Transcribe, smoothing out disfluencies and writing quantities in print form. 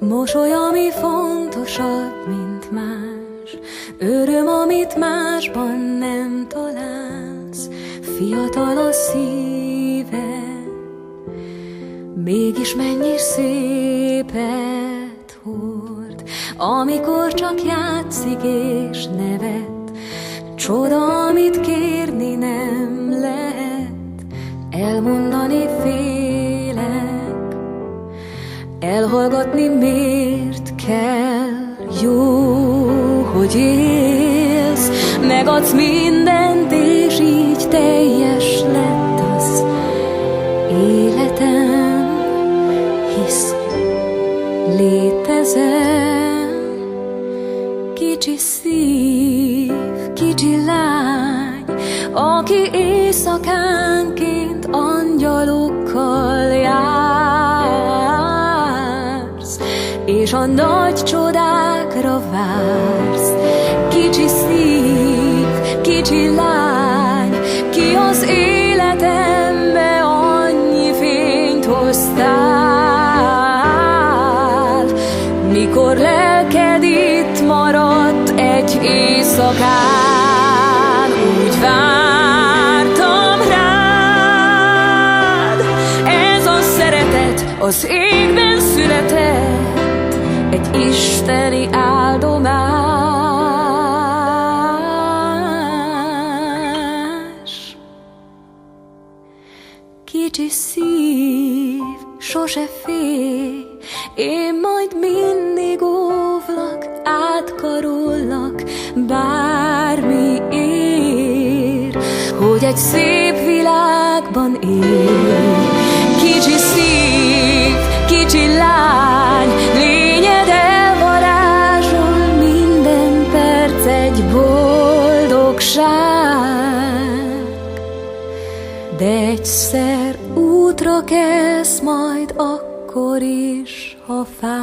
Mosoly, ami fontosabb, mint más, öröm, amit másban nem találsz. Fiatal a szíve, mégis mennyi szépet hord, amikor csak játszik és nevet. Csoda, amit kérni nem lehet, elmondani félek, elhallgatni miért kell. Jó, hogy élsz, megadsz mindent, és így teljes lett az életem, hisz létezem. Kicsi szív, kicsi lány, aki éjszakánként angyalokkal jársz, és a nagy csodákra vársz. Kicsi szív, kicsi lány, ki az életembe annyi fényt hoztál, mikor lelked itt maradt egy éjszakán. Úgy vártam rád, ez a szeretet az égben született, egy isteni áldomás. Kicsi szív, sose félj, én majd mindig óvlak, átkarollak, bármi ér, hogy egy szép világban élj. Kicsi szív, kicsi lány, lényed elvarázsol, minden perc egy boldogság. De egyszer útra kelsz majd akkor is, ha fáj.